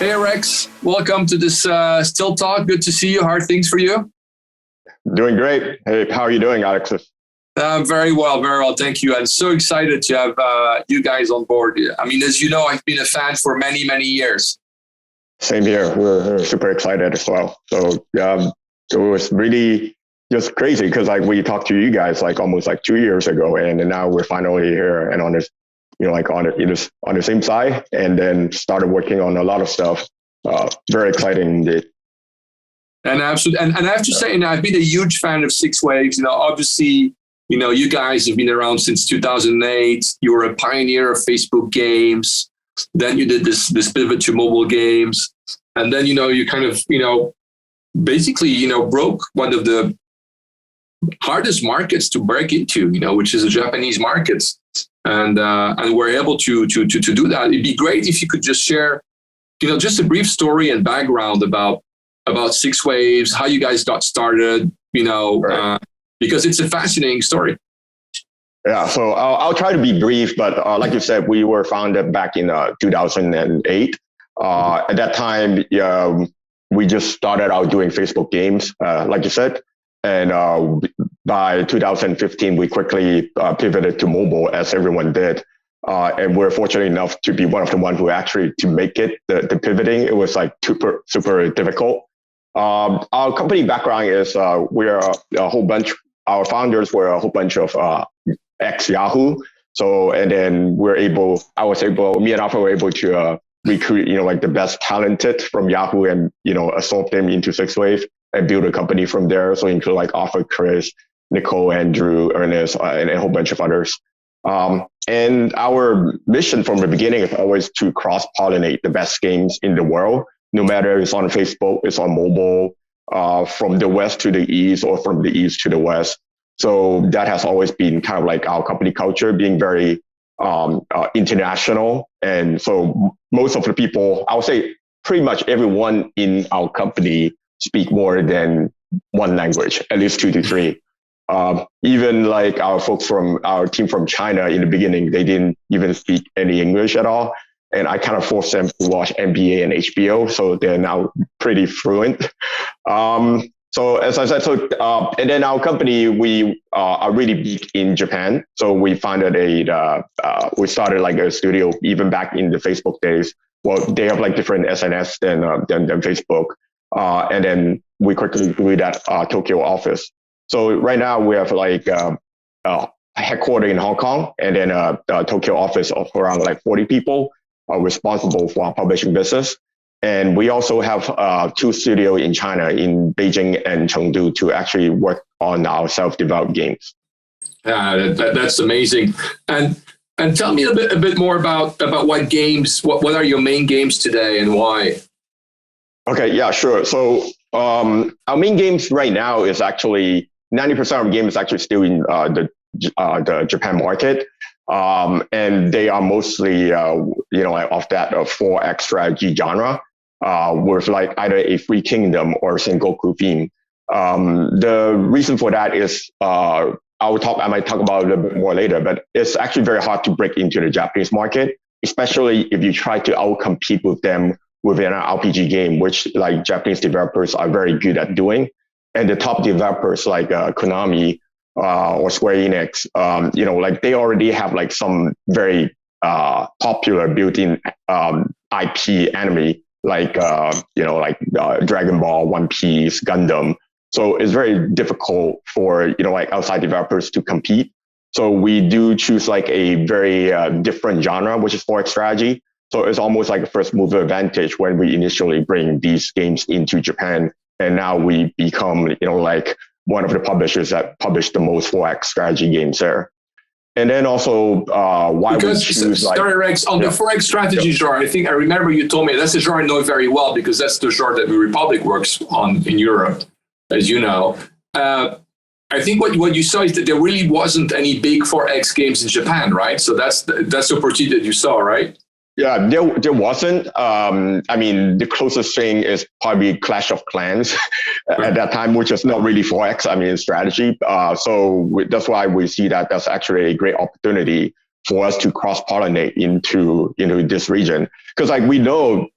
Hey Rex, welcome to this Still Talk. Good to see you. How are things for you? Doing great. Hey, how are you doing, Alexis? Very well, very well. Thank you. I'm so excited to have you guys on board. I mean, as you know, I've been a fan for many, many years. Same here. We're super excited as well. So it was really just crazy because like we talked to you guys like almost like 2 years ago, and now we're finally here and on this, on the same side, and then started working on a lot of stuff. Very exciting indeed. And absolutely, and I have to say, I've been a huge fan of 6waves. Obviously, you guys have been around since 2008. You were a pioneer of Facebook games. Then you did this pivot to mobile games, and then you kind of basically broke one of the hardest markets to break into, which is the Japanese markets, and we're able to do that. It'd be great if you could just share, just a brief story and background about 6waves, how you guys got started, Right. Because it's a fascinating story. Yeah, so I'll try to be brief, but like you said, we were founded back in 2008. At that time, we just started out doing Facebook games, like you said. And by 2015, we quickly pivoted to mobile, as everyone did. And we're fortunate enough to be one of the ones who actually to make it, the pivoting. It was like super difficult. Our company background is we're a whole bunch, our founders were a whole bunch of ex-Yahoo. So, and then me and Alpha were able to recruit, like the best talented from Yahoo and, absorb them into 6waves and build a company from there. So include like Arthur, Chris, Nicole, Andrew, Ernest, and a whole bunch of others. And our mission from the beginning is always to cross-pollinate the best games in the world, no matter it's on Facebook, it's on mobile, from the West to the East or from the East to the West. So that has always been kind of like our company culture, being very international. And so most of the people, I would say pretty much everyone in our company speak more than one language, at least 2 to 3. Even like our folks from our team from China in the beginning, they didn't even speak any English at all. And I kind of forced them to watch NBA and HBO. So they're now pretty fluent. So as I said, and then our company, we are really big in Japan. So we founded we started like a studio even back in the Facebook days. Well, they have like different SNS than Facebook. And then we quickly grew that Tokyo office. So right now we have like headquartered in Hong Kong, and then a Tokyo office of around like 40 people are responsible for our publishing business. And we also have 2 studios in China, in Beijing and Chengdu, to actually work on our self-developed games. That's amazing. And tell me a bit more about what games, what are your main games today and why? Okay, yeah, sure. So our main games right now is actually 90% of the game is actually still in the Japan market. And they are mostly, like of that 4X strategy genre, with like either a free kingdom or Sengoku theme. The reason for that is, I might talk about it a little bit more later, but it's actually very hard to break into the Japanese market, especially if you try to outcompete with them within an RPG game, which like Japanese developers are very good at doing. And the top developers like Konami or Square Enix, like they already have like some very popular built-in IP anime, like Dragon Ball, One Piece, Gundam. So it's very difficult for like outside developers to compete. So we do choose like a very different genre, which is 4X strategy. So it's almost like a first mover advantage when we initially bring these games into Japan. And now we become, like one of the publishers that publish the most 4X strategy games there. And then also why we choose sorry, Rex, on the 4X strategy genre, I remember you told me that's a genre I know very well because that's the genre that Republic works on in Europe, as you know. I think what you saw is that there really wasn't any big 4X games in Japan, right? So that's the opportunity that you saw, right? Yeah, there wasn't. The closest thing is probably Clash of Clans at that time, which is not really 4X, strategy. So that's why we see that that's actually a great opportunity for us to cross-pollinate into this region. Because like we know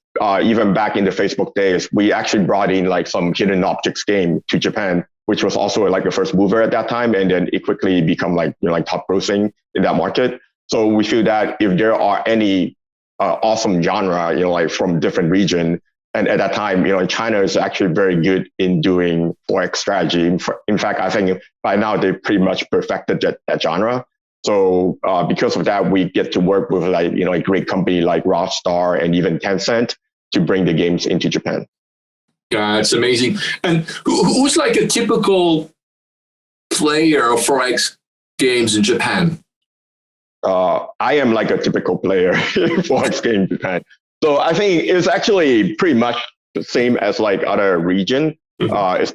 even back in the Facebook days, we actually brought in like some hidden objects game to Japan, which was also like the first mover at that time. And then it quickly become like, like top grossing in that market. So we feel that if there are any awesome genre, like from different region, and at that time, China is actually very good in doing Forex strategy. In fact, I think by now they pretty much perfected that genre. So because of that, we get to work with like, a great company like Rockstar and even Tencent to bring the games into Japan. Yeah, it's amazing. And who's like a typical player of Forex games in Japan? I am like a typical player in Forex game in Japan. So I think it's actually pretty much the same as like other region. Mm-hmm. It's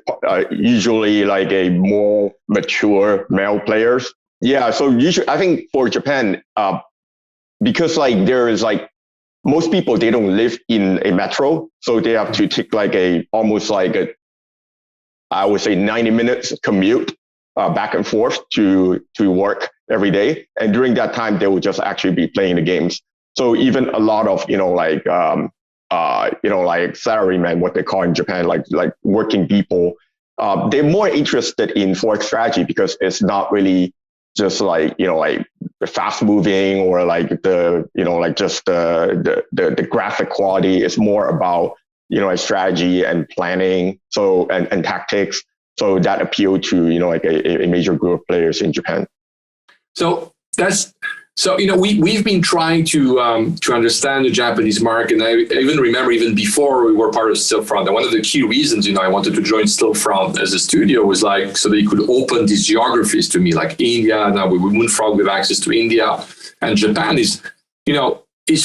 usually like a more mature male players. Yeah, so usually I think for Japan, because like there is like most people, they don't live in a metro, so they have to take like almost like I would say 90 minutes commute back and forth to work every day, and during that time they will just actually be playing the games. So even a lot of like salarymen, what they call in Japan, like working people, they're more interested in Forex strategy because it's not really just like like fast moving or like the like just the graphic quality. Is more about strategy and planning, so and tactics. So that appealed to like a major group of players in Japan. So we've been trying to understand the Japanese market. And I even remember even before we were part of Stillfront, and one of the key reasons I wanted to join Stillfront as a studio was like so they could open these geographies to me, like India. Now with Moonfrog, we have access to India, and Japan is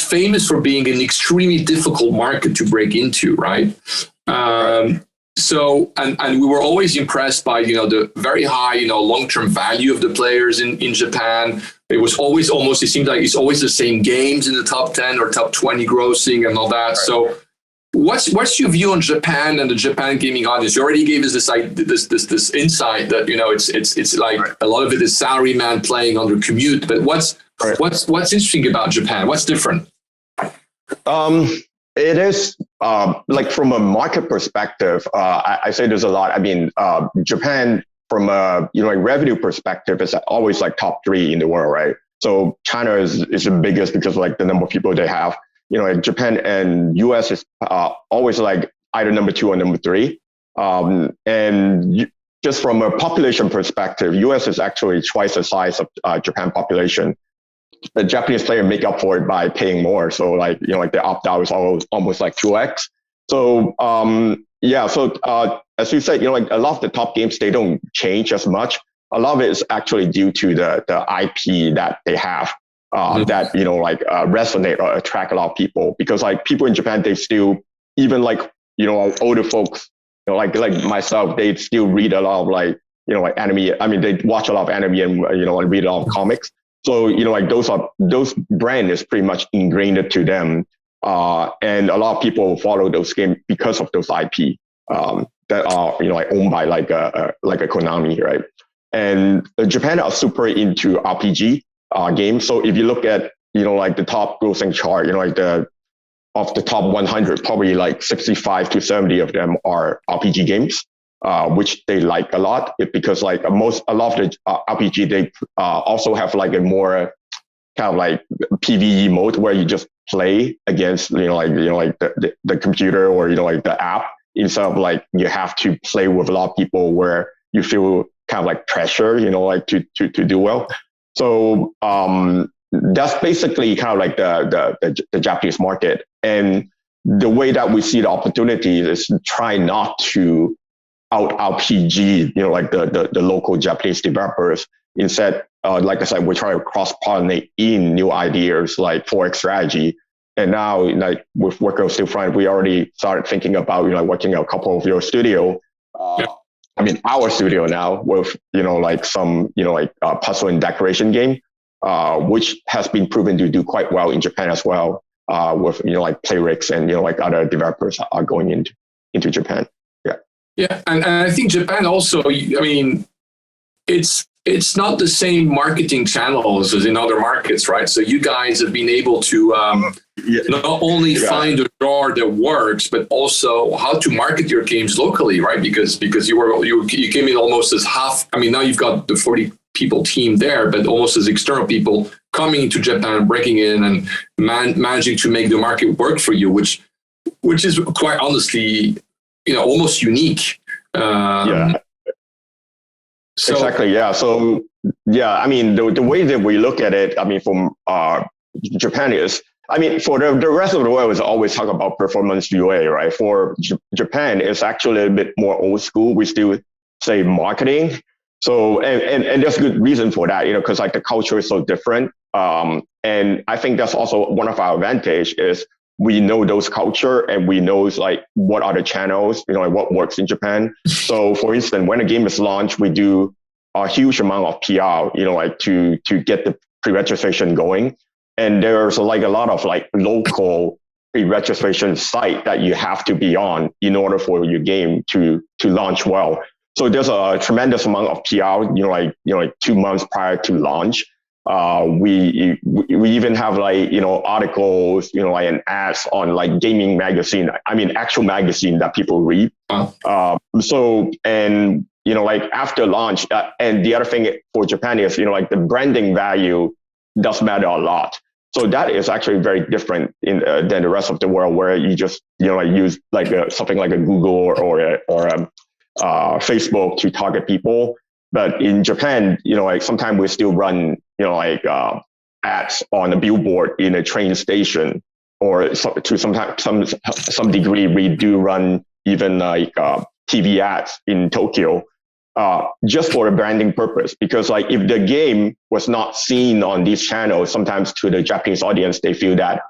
famous for being an extremely difficult market to break into, right? So and we were always impressed by the very high long-term value of the players in Japan. It was always it seemed like it's always the same games in the top 10 or top 20 grossing and all that. Right. So what's your view on Japan and the Japan gaming audience? You already gave us this insight that it's like right. A lot of it is salaryman playing on their commute. But what's interesting about Japan? What's different? It is like from a market perspective, I say there's a lot. I mean, Japan from a revenue perspective is always like top 3 in the world, right? So China is the biggest because of like the number of people they have. Japan and US is always like either number 2 or number 3. And just from a population perspective, US is actually twice the size of Japan population. The Japanese player make up for it by paying more. So like, like the opt-out is almost like 2x. So, so as you said, like a lot of the top games, they don't change as much. A lot of it is actually due to the IP that they have that, resonate or attract a lot of people. Because like people in Japan, they still, even like, older folks, like myself, they still read a lot of like anime. I mean, they watch a lot of anime and, and read a lot of comics. So, like those brand is pretty much ingrained to them. And a lot of people follow those games because of those IP that are, like owned by like a Konami, right? And Japan are super into RPG games. So if you look at, like the top grossing chart, like of the top 100, probably like 65 to 70 of them are RPG games. Which they like a lot because like a lot of the RPG, they also have like a more kind of like PvE mode where you just play against, like the computer or, like the app, instead of like you have to play with a lot of people where you feel kind of like pressure, like to do well. So that's basically kind of like the Japanese market. And the way that we see the opportunity is try not to out RPG, like the local Japanese developers. Instead, like I said, we try to cross-pollinate in new ideas like Forex strategy. And now, like with working on Stillfront, we already started thinking about, working a couple of your studio. I mean, our studio now with, like some, puzzle and decoration game, which has been proven to do quite well in Japan as well. With, like Playrix and, like other developers are going into Japan. Yeah, and I think Japan also, I mean, it's not the same marketing channels as in other markets, right? So you guys have been able to not only find a genre that works, but also how to market your games locally, right? Because you came in almost as half. I mean, now you've got the 40 people team there, but almost as external people coming into Japan, breaking in and managing to make the market work for you, which is quite honestly, almost unique. So, exactly. Yeah. So, I mean, the way that we look at it, I mean, from Japan is, I mean, for the rest of the world is always talk about performance UA, right? For Japan, it's actually a bit more old school. We still say marketing. So, and there's good reason for that, because like the culture is so different. And I think that's also one of our advantage is we know those culture and we know like what are the channels, like what works in Japan. So for instance, when a game is launched, we do a huge amount of PR, like to get the pre-registration going. And there's like a lot of like local pre-registration site that you have to be on in order for your game to launch well. So there's a tremendous amount of PR, like 2 months prior to launch. We even have like, articles, like and ads on like gaming magazine. I mean, actual magazine that people read. So, and, like after launch, and the other thing for Japan is, like the branding value does matter a lot. So that is actually very different than the rest of the world where you just, like use like something like a Google or Facebook to target people. But in Japan, like sometimes we still run, ads on a billboard in a train station, or to some degree, we do run even like TV ads in Tokyo, just for a branding purpose. Because like if the game was not seen on these channels, sometimes to the Japanese audience, they feel that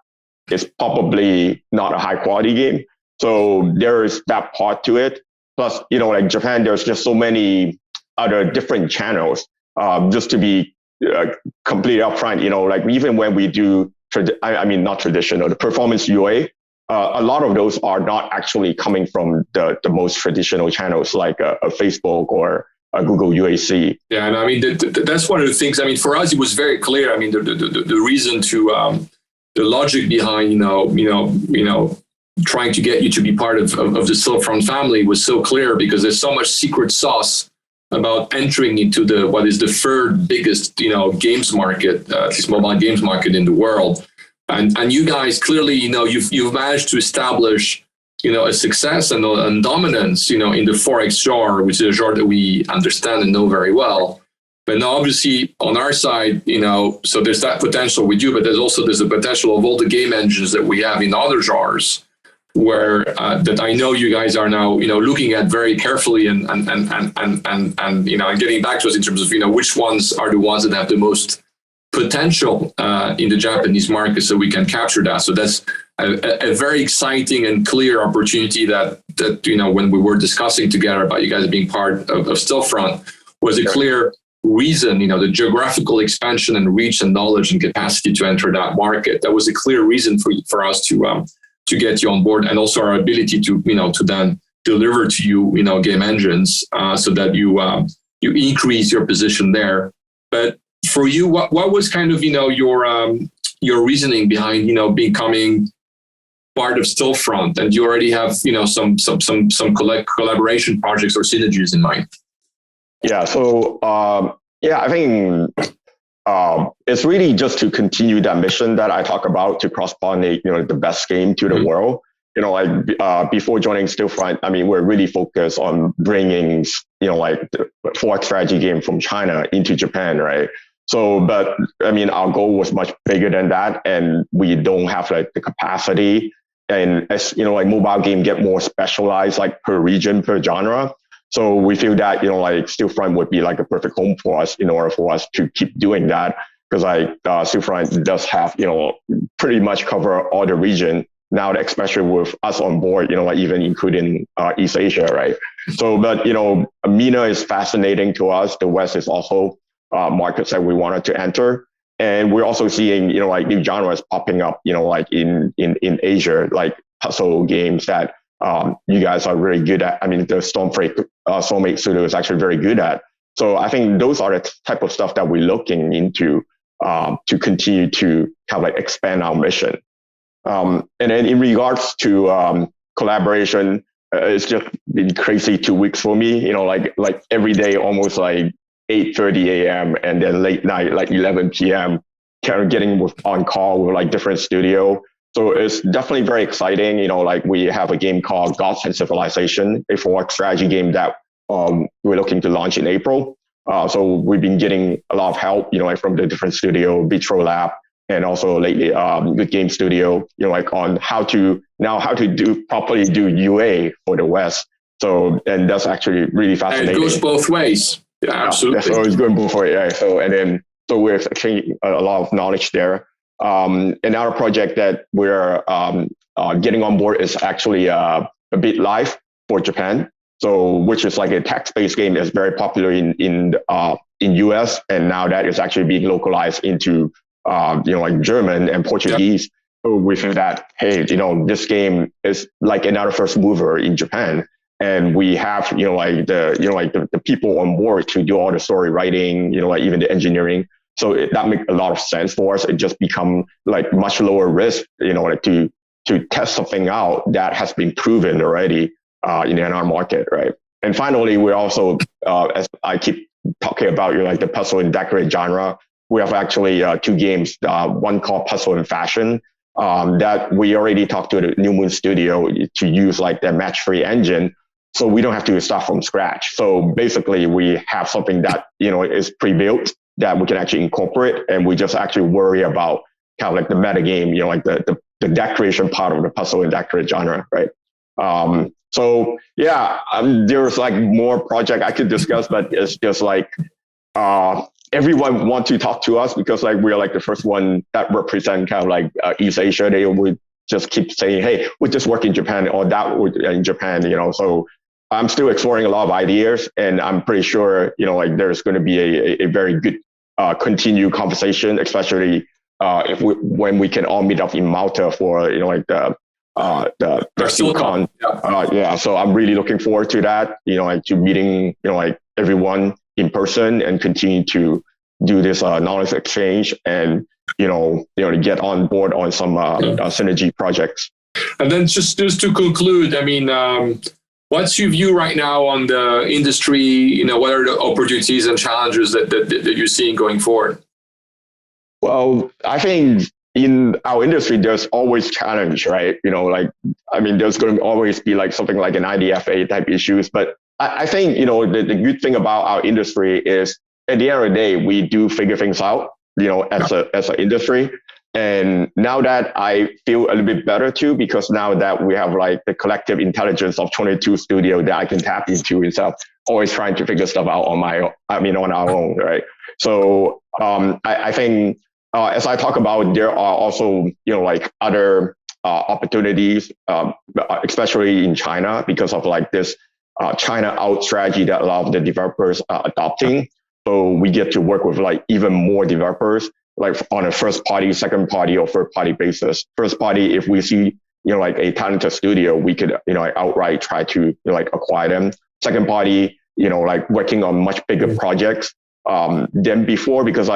it's probably not a high quality game. So there is that part to it. Plus, like Japan, there's just so many other different channels. Just to be completely upfront, like even when we do, not traditional, the performance UA, a lot of those are not actually coming from the most traditional channels like a Facebook or a Google UAC. Yeah, and I mean that's one of the things. I mean, for us, it was very clear. I mean, the reason to the logic behind trying to get you to be part of the Stillfront family was so clear because there's so much secret sauce about entering into what is the third biggest games market, at least mobile games market in the world, and you guys clearly you've managed to establish a success and dominance in the 4X genre, which is a genre that we understand and know very well. But now obviously on our side, so there's that potential with you, but there's the potential of all the game engines that we have in other genres, where that I know you guys are now, looking at very carefully and getting back to us in terms of, which ones are the ones that have the most potential in the Japanese market, so we can capture that. So that's a very exciting and clear opportunity that when we were discussing together about you guys being part of Stillfront was a clear reason, the geographical expansion and reach and knowledge and capacity to enter that market. That was a clear reason for us to get you on board, and also our ability to to then deliver to you game engines so that you increase your position there. But for you, what was kind of your reasoning behind becoming part of Stillfront, and you already have some collaboration projects or synergies in mind? Yeah. So I think it's really just to continue that mission that I talk about to cross-pollinate, the best game to the world. Before joining Stillfront, I mean, we're really focused on bringing, like the 4X strategy game from China into Japan, right? So, but I mean, our goal was much bigger than that, and we don't have like the capacity. And as like mobile game get more specialized, like per region, per genre. So we feel that, like Stillfront would be like a perfect home for us in order for us to keep doing that. Because like Stillfront does have, pretty much cover all the region now, especially with us on board, like even including East Asia, right? So, but, MENA is fascinating to us. The West is also markets that we wanted to enter. And we're also seeing, like new genres popping up, like in Asia, like puzzle games that you guys are really good at. I mean, the Soulmate Studio is actually very good at. So I think those are the type of stuff that we're looking into to continue to kind of like expand our mission. And then in regards to collaboration, it's just been crazy 2 weeks for me. Like every day, almost like 8:30 a.m. and then late night, like 11 p.m. kind of getting on call with like different studio. So it's definitely very exciting. Like we have a game called Gods and Civilization, a 4X strategy game that we're looking to launch in April. So we've been getting a lot of help, like from the different studio, Vitro Lab, and also lately Good Game Studio, like on how to properly do UA for the West. So, and that's actually really fascinating. And it goes both ways. Yeah, absolutely. That's always going both ways. Yeah. So we're exchanging a lot of knowledge there. Another project that we're getting on board is actually a Bit Live for Japan. So, which is like a text-based game that's very popular in US, and now that is actually being localized into like German and Portuguese. Yep. So we think that, hey, this game is like another first mover in Japan, and we have like the people on board to do all the story writing, like even the engineering. So that makes a lot of sense for us. It just become like much lower risk, like to test something out that has been proven already in our market, right? And finally, we're also, as I keep talking about, like the puzzle and decorate genre, we have actually 2 games, one called Puzzle and Fashion, that we already talked to the New Moon Studio to use like their match-free engine, so we don't have to start from scratch. So basically, we have something that is pre-built that we can actually incorporate, and we just actually worry about kind of like the meta game, like the decoration part of the puzzle and decorate genre, right? So yeah, there's like more project I could discuss, but it's just like everyone want to talk to us because like we're like the first one that represent kind of like East Asia. They would just keep saying, hey, we just work in Japan or that would in Japan, So I'm still exploring a lot of ideas, and I'm pretty sure like there's going to be a very good continued conversation, especially when we can all meet up in Malta for like the Stillcon. Yeah. So I'm really looking forward to that, like to meeting, like everyone in person and continue to do this knowledge exchange and, to get on board on some synergy projects. And then just to conclude, I mean, what's your view right now on the industry? What are the opportunities and challenges that you're seeing going forward? Well, I think in our industry, there's always challenge, right? There's going to always be like something like an IDFA type issues. But I think, the good thing about our industry is at the end of the day, we do figure things out, as an industry. And now that I feel a little bit better too, because now that we have like the collective intelligence of 22 studios that I can tap into instead of always trying to figure stuff out on our own, right? So I think, as I talk about, there are also, like other opportunities, especially in China, because of like this China out strategy that a lot of the developers are adopting. So we get to work with like even more developers, like on a first party, second party, or third party basis. First party, if we see, like a talented studio, we could, outright try to like acquire them. Second party, like working on much bigger projects than before, because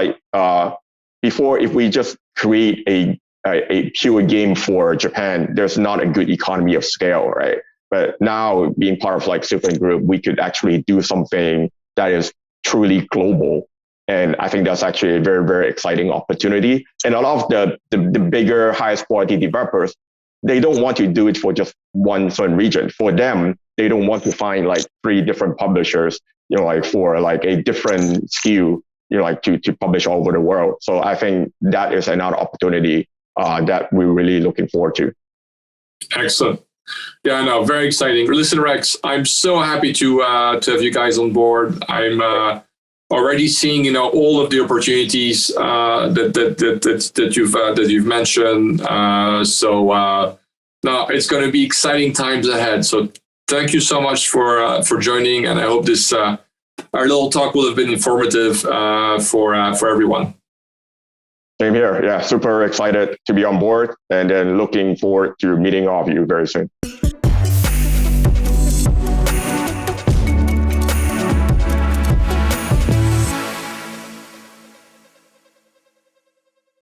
before, if we just create a pure game for Japan, there's not a good economy of scale, right? But now being part of like Stillfront Group, we could actually do something that is truly global. And I think that's actually a very, very exciting opportunity. And a lot of the bigger, highest quality developers, they don't want to do it for just one certain region. For them, they don't want to find like 3 different publishers, like for like a different SKU, like to publish all over the world. So I think that is another opportunity that we're really looking forward to. Excellent. Yeah, no, very exciting. Listen, Rex, I'm so happy to have you guys on board. I'm already seeing, all of the opportunities that you've mentioned. No, it's going to be exciting times ahead. So thank you so much for joining, and I hope this our little talk will have been informative for everyone. Same here. Yeah, super excited to be on board, and then looking forward to meeting all of you very soon.